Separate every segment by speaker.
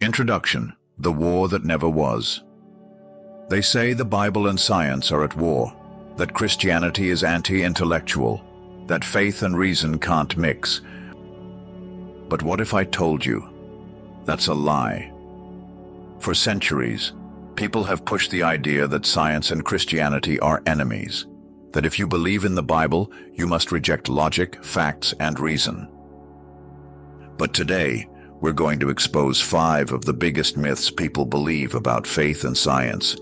Speaker 1: Introduction: The War That Never Was. They say the Bible and science are at war, that Christianity is anti-intellectual, that faith and reason can't mix. But what if I told you that's a lie? For centuries, people have pushed the idea that science and Christianity are enemies, that if you believe in the Bible, you must reject logic, facts, and reason. But today, we're going to expose 5 of the biggest myths people believe about faith and science,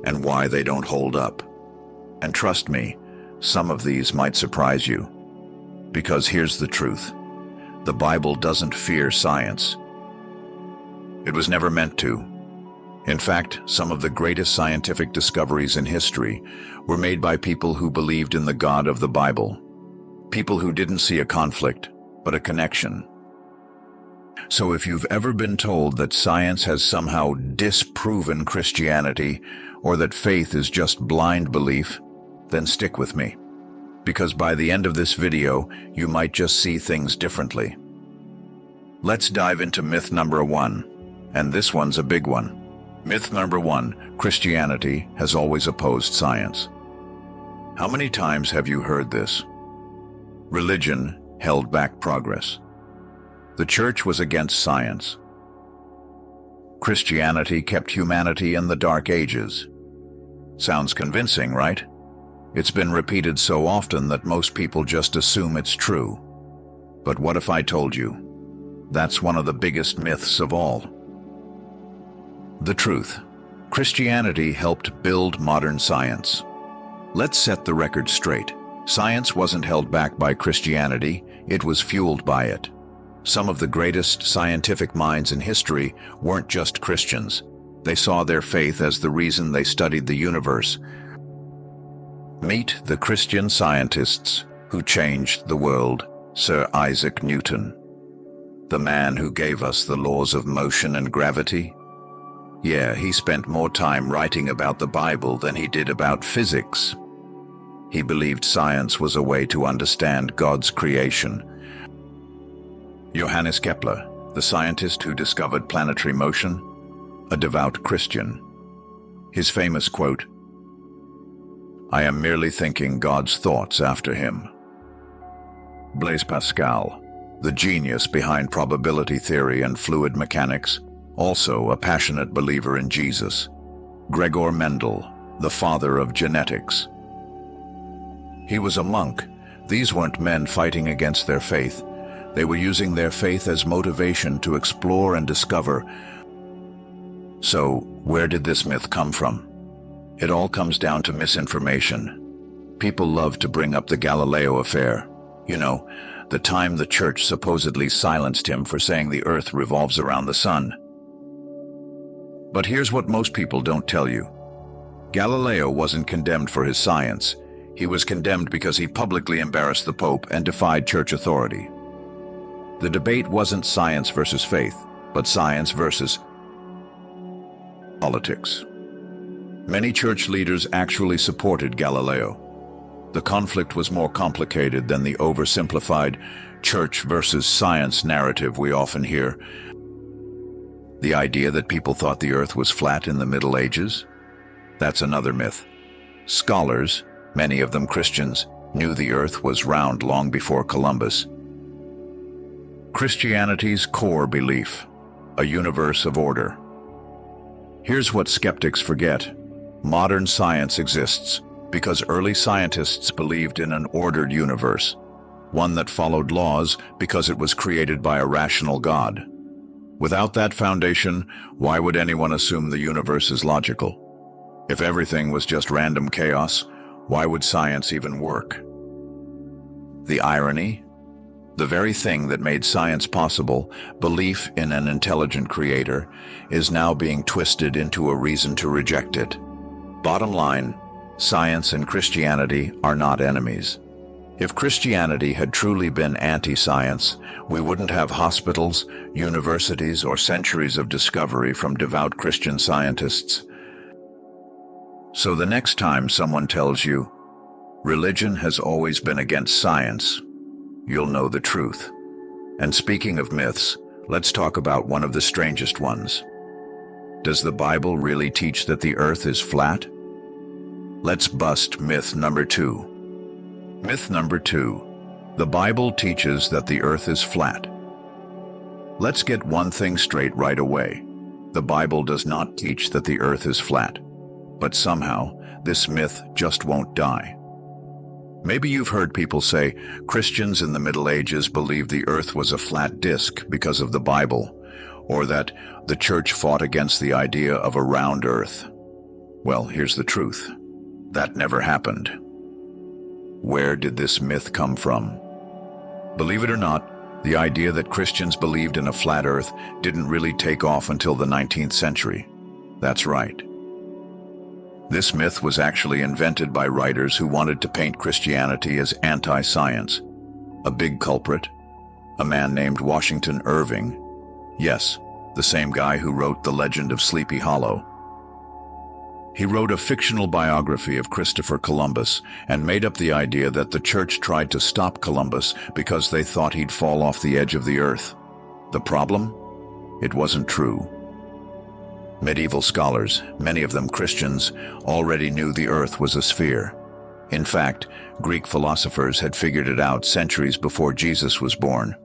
Speaker 1: and why they don't hold up. And trust me, some of these might surprise you. Because here's the truth: the Bible doesn't fear science. It was never meant to. In fact, some of the greatest scientific discoveries in history were made by people who believed in the God of the Bible. People who didn't see a conflict, but a connection. So if you've ever been told that science has somehow disproven Christianity, or that faith is just blind belief, then stick with me. Because by the end of this video, you might just see things differently. Let's dive into myth number 1, and this one's a big one. Myth number 1, Christianity has always opposed science. How many times have you heard this? Religion held back progress. The church was against science. Christianity kept humanity in the Dark Ages. Sounds convincing, right? It's been repeated so often that most people just assume it's true. But what if I told you that's one of the biggest myths of all? The truth: Christianity helped build modern science. Let's set the record straight. Science wasn't held back by Christianity, it was fueled by it. Some of the greatest scientific minds in history weren't just Christians. They saw their faith as the reason they studied the universe. Meet the Christian scientists who changed the world. Sir Isaac Newton, the man who gave us the laws of motion and gravity. Yeah, he spent more time writing about the Bible than he did about physics. He believed science was a way to understand God's creation. Johannes Kepler, the scientist who discovered planetary motion, a devout Christian. His famous quote, "I am merely thinking God's thoughts after him." Blaise Pascal, the genius behind probability theory and fluid mechanics, also a passionate believer in Jesus. Gregor Mendel, the father of genetics. He was a monk. These weren't men fighting against their faith. They were using their faith as motivation to explore and discover. So, where did this myth come from? It all comes down to misinformation. People love to bring up the Galileo affair. You know, the time the church supposedly silenced him for saying the earth revolves around the sun. But here's what most people don't tell you. Galileo wasn't condemned for his science. He was condemned because he publicly embarrassed the Pope and defied church authority. The debate wasn't science versus faith, but science versus politics. Many church leaders actually supported Galileo. The conflict was more complicated than the oversimplified church versus science narrative we often hear. The idea that people thought the earth was flat in the Middle Ages? That's another myth. Scholars, many of them Christians, knew the earth was round long before Columbus. Christianity's core belief: a universe of order. Here's what skeptics forget. Modern science exists because early scientists believed in an ordered universe, one that followed laws because it was created by a rational God. Without that foundation, why would anyone assume the universe is logical? If everything was just random chaos, why would science even work? The irony? The very thing that made science possible, belief in an intelligent creator, is now being twisted into a reason to reject it. Bottom line, science and Christianity are not enemies. If Christianity had truly been anti-science, we wouldn't have hospitals, universities, or centuries of discovery from devout Christian scientists. So the next time someone tells you, religion has always been against science, you'll know the truth. And speaking of myths, let's talk about one of the strangest ones. Does the Bible really teach that the earth is flat? Let's bust myth number 2. Myth number 2. The Bible teaches that the earth is flat. Let's get one thing straight right away. The Bible does not teach that the earth is flat. But somehow, this myth just won't die. Maybe you've heard people say Christians in the Middle Ages believed the earth was a flat disk because of the Bible, or that the church fought against the idea of a round earth. Well, here's the truth. That never happened. Where did this myth come from? Believe it or not, the idea that Christians believed in a flat earth didn't really take off until the 19th century. That's right. This myth was actually invented by writers who wanted to paint Christianity as anti-science. A big culprit, a man named Washington Irving. Yes, the same guy who wrote The Legend of Sleepy Hollow. He wrote a fictional biography of Christopher Columbus and made up the idea that the church tried to stop Columbus because they thought he'd fall off the edge of the earth. The problem? It wasn't true. Medieval scholars, many of them Christians, already knew the earth was a sphere. In fact, Greek philosophers had figured it out centuries before Jesus was born.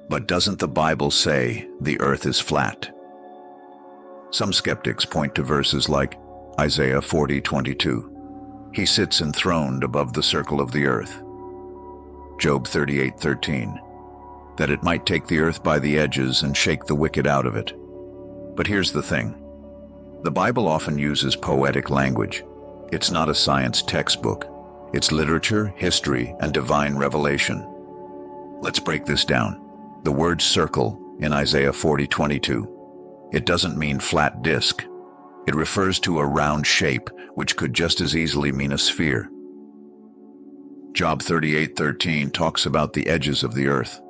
Speaker 1: But doesn't the Bible say the earth is flat? Some skeptics point to verses like Isaiah 40:22. He sits enthroned above the circle of the earth. Job 38:13. That it might take the earth by the edges and shake the wicked out of it. But here's the thing. The Bible often uses poetic language. It's not a science textbook. It's literature, history, and divine revelation. Let's break this down. The word circle in Isaiah 40:22. It doesn't mean flat disk. It refers to a round shape, which could just as easily mean a sphere. Job 38:13 talks about the edges of the earth.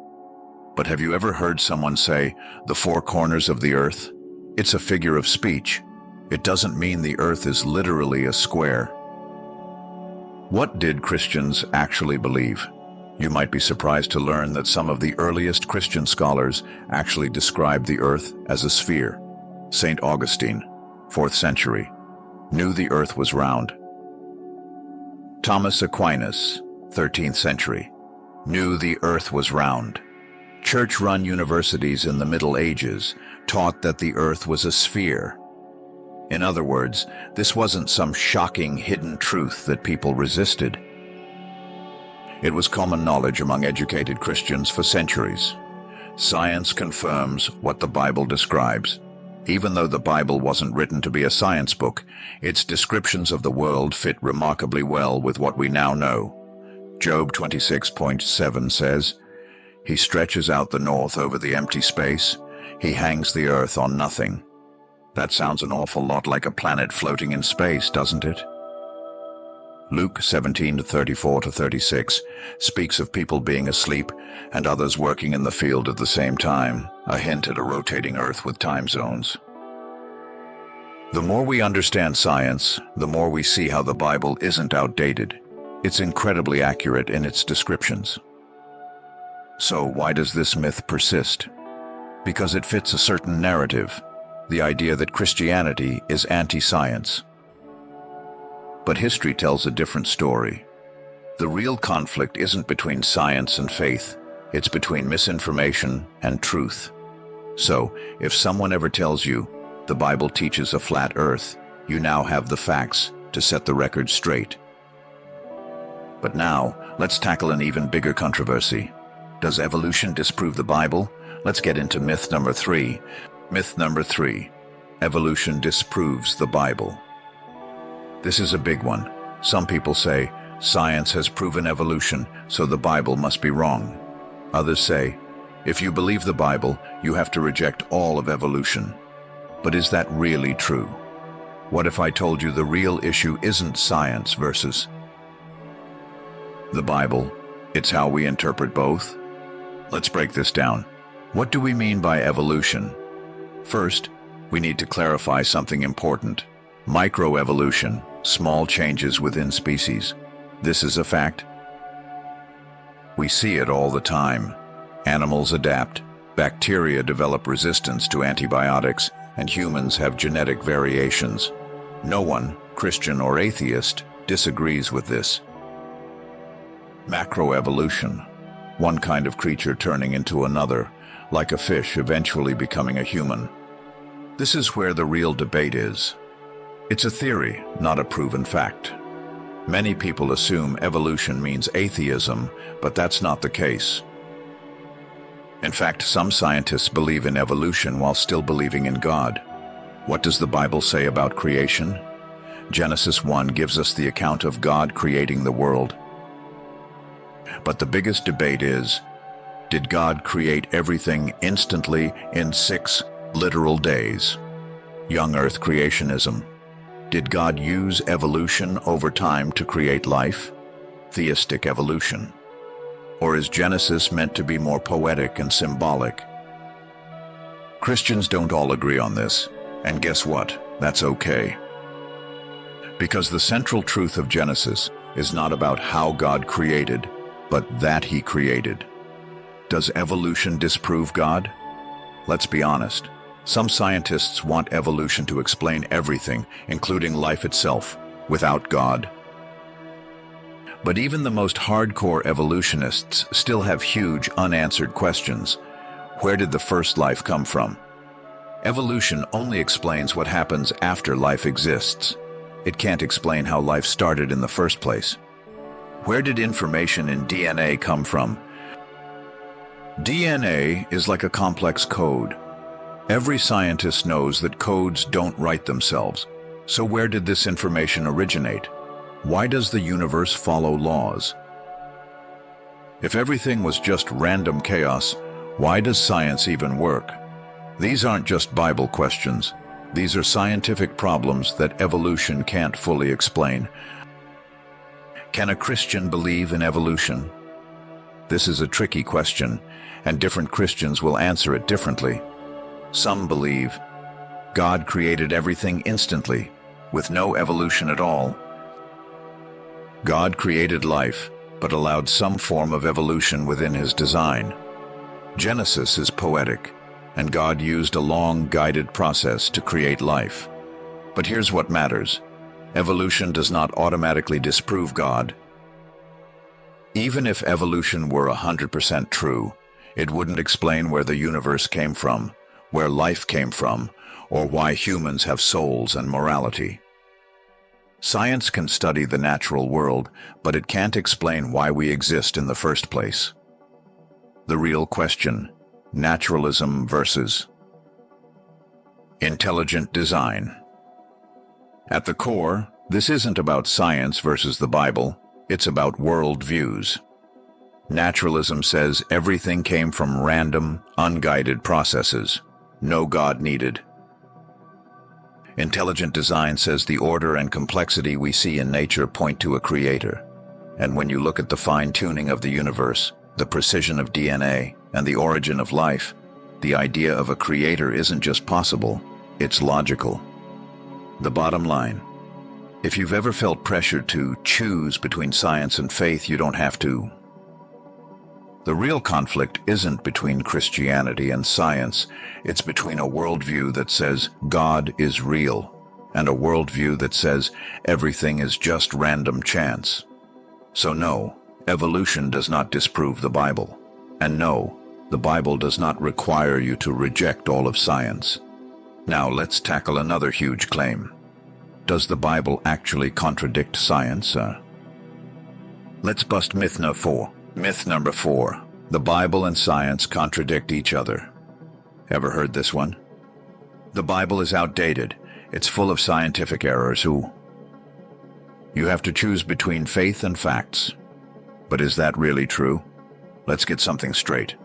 Speaker 1: But have you ever heard someone say, the four corners of the earth? It's a figure of speech. It doesn't mean the earth is literally a square. What did Christians actually believe? You might be surprised to learn that some of the earliest Christian scholars actually described the earth as a sphere. St. Augustine, 4th century, knew the earth was round. Thomas Aquinas, 13th century, knew the earth was round. Church-run universities in the Middle Ages taught that the earth was a sphere. In other words, this wasn't some shocking hidden truth that people resisted. It was common knowledge among educated Christians for centuries. Science confirms what the Bible describes. Even though the Bible wasn't written to be a science book, its descriptions of the world fit remarkably well with what we now know. Job 26:7 says, He stretches out the north over the empty space. He hangs the earth on nothing. That sounds an awful lot like a planet floating in space, doesn't it? Luke 17:34-36 speaks of people being asleep and others working in the field at the same time, a hint at a rotating earth with time zones. The more we understand science, the more we see how the Bible isn't outdated. It's incredibly accurate in its descriptions. So why does this myth persist? Because it fits a certain narrative, the idea that Christianity is anti-science. But history tells a different story. The real conflict isn't between science and faith, it's between misinformation and truth. So, if someone ever tells you, the Bible teaches a flat earth, you now have the facts to set the record straight. But now, let's tackle an even bigger controversy. Does evolution disprove the Bible? Let's get into myth number 3. Myth number 3. Evolution disproves the Bible. This is a big one. Some people say, science has proven evolution, so the Bible must be wrong. Others say, if you believe the Bible, you have to reject all of evolution. But is that really true? What if I told you the real issue isn't science versus the Bible? It's how we interpret both? Let's break this down. What do we mean by evolution? First, we need to clarify something important. Microevolution, small changes within species. This is a fact. We see it all the time. Animals adapt, bacteria develop resistance to antibiotics, and humans have genetic variations. No one, Christian or atheist, disagrees with this. Macroevolution. One kind of creature turning into another, like a fish eventually becoming a human. This is where the real debate is. It's a theory, not a proven fact. Many people assume evolution means atheism, but that's not the case. In fact, some scientists believe in evolution while still believing in God. What does the Bible say about creation? Genesis 1 gives us the account of God creating the world. But the biggest debate is, did God create everything instantly in 6 literal days? Young Earth creationism. Did God use evolution over time to create life? Theistic evolution. Or is Genesis meant to be more poetic and symbolic? Christians don't all agree on this, and guess what? That's okay. Because the central truth of Genesis is not about how God created, but that He created. Does evolution disprove God? Let's be honest. Some scientists want evolution to explain everything, including life itself, without God. But even the most hardcore evolutionists still have huge unanswered questions. Where did the first life come from? Evolution only explains what happens after life exists. It can't explain how life started in the first place. Where did information in DNA come from? DNA is like a complex code. Every scientist knows that codes don't write themselves. So where did this information originate? Why does the universe follow laws? If everything was just random chaos, why does science even work? These aren't just Bible questions. These are scientific problems that evolution can't fully explain. Can a Christian believe in evolution? This is a tricky question, and different Christians will answer it differently. Some believe God created everything instantly, with no evolution at all. God created life, but allowed some form of evolution within His design. Genesis is poetic, and God used a long, guided process to create life. But here's what matters. Evolution does not automatically disprove God. Even if evolution were 100% true, it wouldn't explain where the universe came from, where life came from, or why humans have souls and morality. Science can study the natural world, but it can't explain why we exist in the first place. The real question: naturalism versus intelligent design. At the core, this isn't about science versus the Bible, it's about world views. Naturalism says everything came from random, unguided processes. No God needed. Intelligent design says the order and complexity we see in nature point to a creator. And when you look at the fine-tuning of the universe, the precision of DNA, and the origin of life, the idea of a creator isn't just possible, it's logical. The bottom line: if you've ever felt pressured to choose between science and faith, you don't have to. The real conflict isn't between Christianity and science, it's between a worldview that says God is real, and a worldview that says everything is just random chance. So no, evolution does not disprove the Bible. And no, the Bible does not require you to reject all of science. Now let's tackle another huge claim. Does the Bible actually contradict science? Let's bust myth number 4. Myth number 4. The Bible and science contradict each other. Ever heard this one? The Bible is outdated. It's full of scientific errors. You have to choose between faith and facts. But is that really true? Let's get something straight.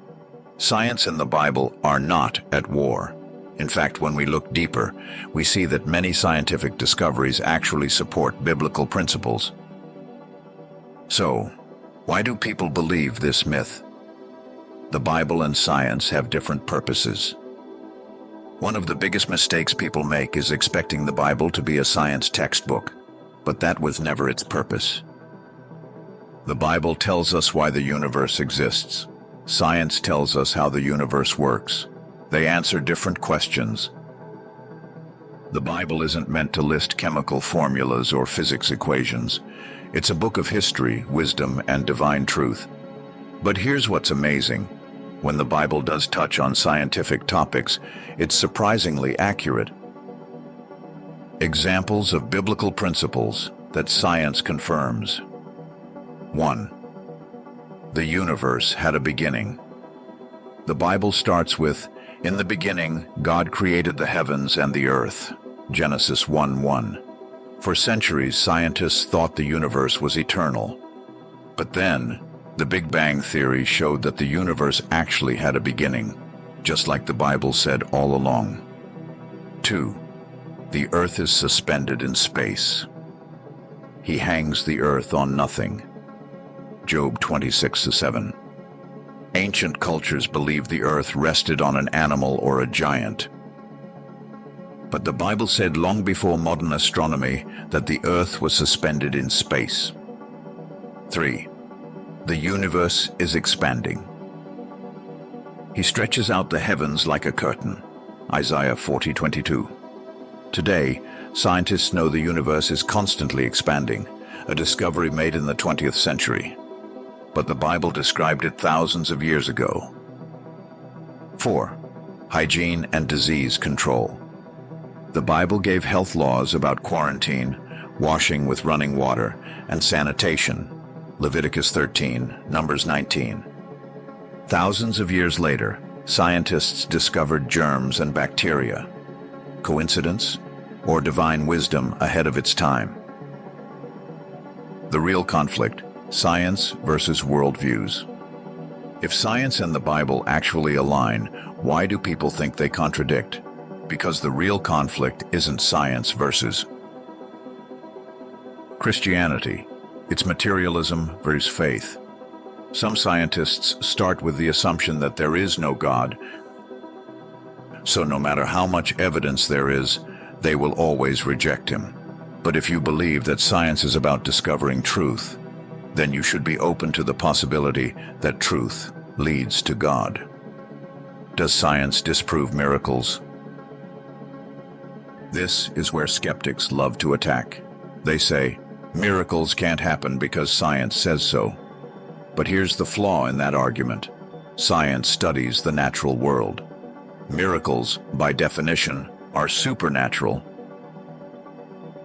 Speaker 1: Science and the Bible are not at war. In fact, when we look deeper, we see that many scientific discoveries actually support biblical principles. So, why do people believe this myth? The Bible and science have different purposes. One of the biggest mistakes people make is expecting the Bible to be a science textbook, but that was never its purpose. The Bible tells us why the universe exists. Science tells us how the universe works. They answer different questions. The Bible isn't meant to list chemical formulas or physics equations. It's a book of history, wisdom, and divine truth. But here's what's amazing. When the Bible does touch on scientific topics, it's surprisingly accurate. Examples of biblical principles that science confirms. 1. The universe had a beginning. The Bible starts with, "In the beginning, God created the heavens and the earth." Genesis 1:1. For centuries, scientists thought the universe was eternal. But then, the Big Bang Theory showed that the universe actually had a beginning, just like the Bible said all along. 2. The earth is suspended in space. He hangs the earth on nothing. Job 26:7. Ancient cultures believed the earth rested on an animal or a giant. But the Bible said long before modern astronomy that the earth was suspended in space. 3. The universe is expanding. He stretches out the heavens like a curtain. Isaiah 40:22. Today, scientists know the universe is constantly expanding, a discovery made in the 20th century. But the Bible described it thousands of years ago. 4. Hygiene and disease control. The Bible gave health laws about quarantine, washing with running water, and sanitation. Leviticus 13, Numbers 19. Thousands of years later, scientists discovered germs and bacteria. Coincidence? Or divine wisdom ahead of its time? The real conflict: science versus worldviews. If science and the Bible actually align, why do people think they contradict? Because the real conflict isn't science versus Christianity. It's materialism versus faith. Some scientists start with the assumption that there is no God, so no matter how much evidence there is, they will always reject him. But if you believe that science is about discovering truth, then you should be open to the possibility that truth leads to God. Does science disprove miracles? This is where skeptics love to attack. They say, miracles can't happen because science says so. But here's the flaw in that argument. Science studies the natural world. Miracles, by definition, are supernatural.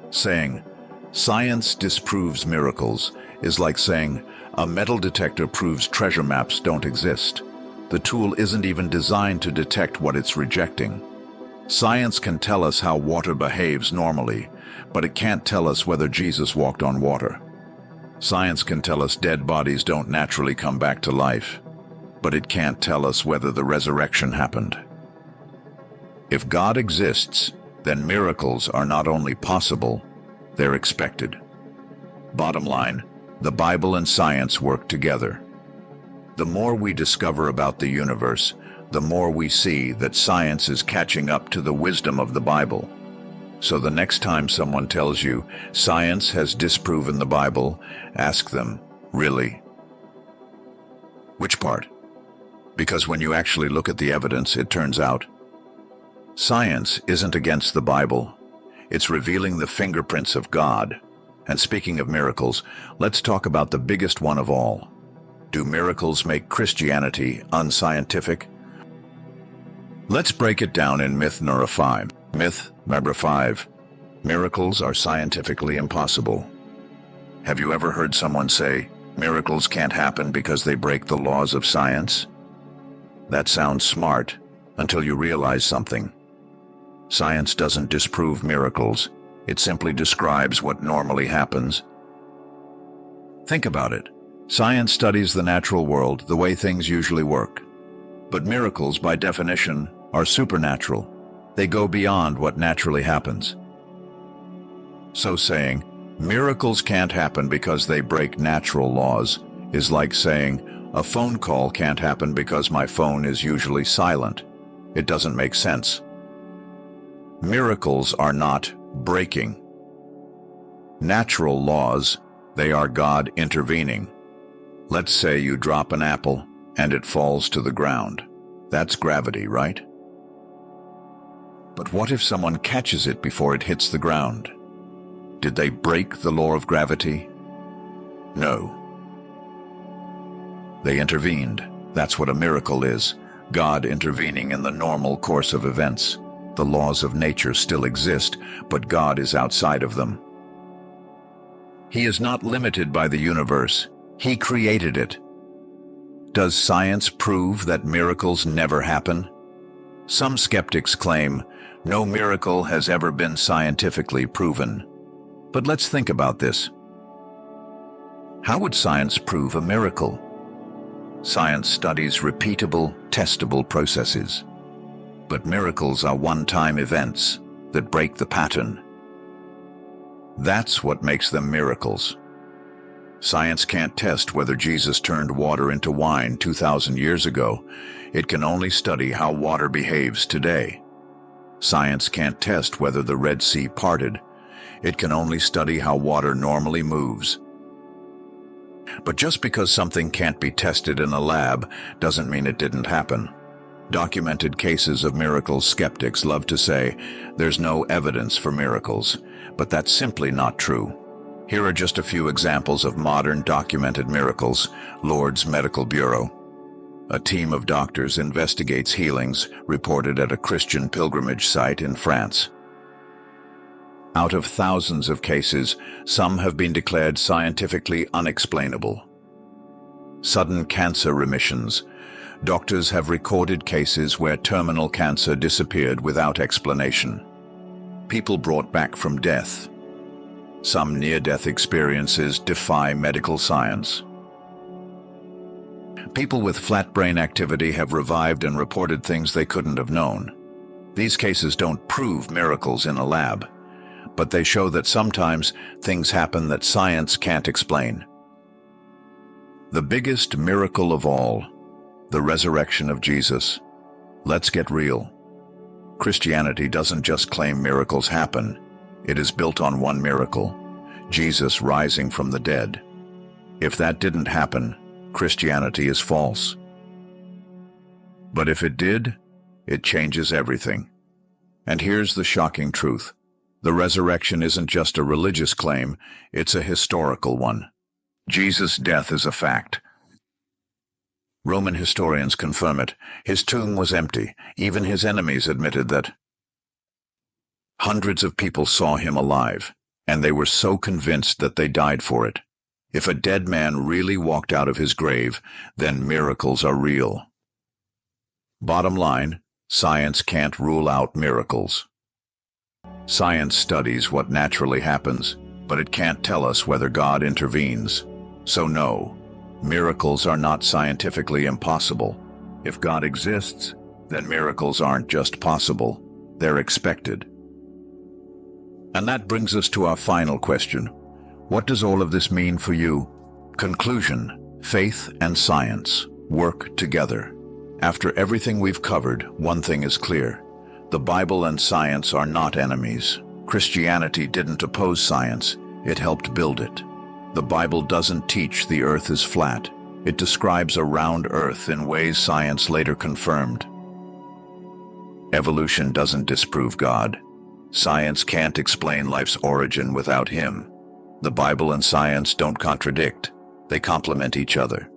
Speaker 1: Saying, science disproves miracles is like saying, a metal detector proves treasure maps don't exist. The tool isn't even designed to detect what it's rejecting. Science can tell us how water behaves normally, but it can't tell us whether Jesus walked on water. Science can tell us dead bodies don't naturally come back to life, but it can't tell us whether the resurrection happened. If God exists, then miracles are not only possible, they're expected. Bottom line, the Bible and science work together. The more we discover about the universe, the more we see that science is catching up to the wisdom of the Bible. So the next time someone tells you science has disproven the Bible, ask them, really? Which part? Because when you actually look at the evidence, it turns out science isn't against the Bible. It's revealing the fingerprints of God. And speaking of miracles, let's talk about the biggest one of all. Do miracles make Christianity unscientific? Let's break it down in myth number 5. Myth number 5. Miracles are scientifically impossible. Have you ever heard someone say, miracles can't happen because they break the laws of science? That sounds smart, until you realize something. Science doesn't disprove miracles. It simply describes what normally happens. Think about it. Science studies the natural world, the way things usually work. But miracles, by definition, are supernatural. They go beyond what naturally happens. So saying, miracles can't happen because they break natural laws is like saying, a phone call can't happen because my phone is usually silent. It doesn't make sense. Miracles are not breaking natural laws, they are God intervening. Let's say you drop an apple and it falls to the ground. That's gravity, right? But what if someone catches it before it hits the ground? Did they break the law of gravity? No. They intervened. That's what a miracle is. God intervening in the normal course of events. The laws of nature still exist, but God is outside of them. He is not limited by the universe. He created it. Does science prove that miracles never happen? Some skeptics claim no miracle has ever been scientifically proven. But let's think about this. How would science prove a miracle? Science studies repeatable, testable processes. But miracles are one-time events that break the pattern. That's what makes them miracles. Science can't test whether Jesus turned water into wine 2,000 years ago. It can only study how water behaves today. Science can't test whether the Red Sea parted. It can only study how water normally moves. But just because something can't be tested in a lab doesn't mean it didn't happen. Documented cases of miracles, skeptics love to say, there's no evidence for miracles, but that's simply not true. Here are just a few examples of modern documented miracles. Lourdes Medical Bureau. A team of doctors investigates healings reported at a Christian pilgrimage site in France. Out of thousands of cases, some have been declared scientifically unexplainable. Sudden cancer remissions. Doctors have recorded cases where terminal cancer disappeared without explanation. People brought back from death. Some near-death experiences defy medical science. People with flat brain activity have revived and reported things they couldn't have known. These cases don't prove miracles in a lab, but they show that sometimes things happen that science can't explain. The biggest miracle of all, the resurrection of Jesus. Let's get real. Christianity doesn't just claim miracles happen. It is built on one miracle, Jesus rising from the dead. If that didn't happen, Christianity is false. But if it did, it changes everything. And here's the shocking truth. The resurrection isn't just a religious claim, it's a historical one. Jesus' death is a fact. Roman historians confirm it. His tomb was empty. Even his enemies admitted that. Hundreds of people saw him alive, and they were so convinced that they died for it. If a dead man really walked out of his grave, then miracles are real. Bottom line, science can't rule out miracles. Science studies what naturally happens, but it can't tell us whether God intervenes. So no, miracles are not scientifically impossible. If God exists, then miracles aren't just possible, they're expected. And that brings us to our final question. What does all of this mean for you? Conclusion: faith and science work together. After everything we've covered, one thing is clear. The Bible and science are not enemies. Christianity didn't oppose science, it helped build it. The Bible doesn't teach the earth is flat. It describes a round earth in ways science later confirmed. Evolution doesn't disprove God. Science can't explain life's origin without Him. The Bible and science don't contradict. They complement each other.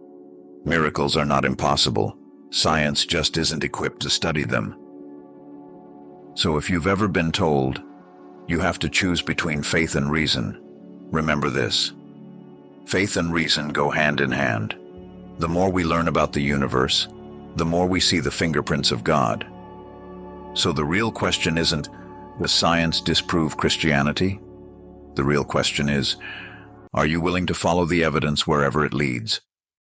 Speaker 1: Miracles are not impossible. Science just isn't equipped to study them. So if you've ever been told you have to choose between faith and reason, remember this. Faith and reason go hand in hand. The more we learn about the universe, the more we see the fingerprints of God. So the real question isn't, does science disprove Christianity? The real question is, are you willing to follow the evidence wherever it leads?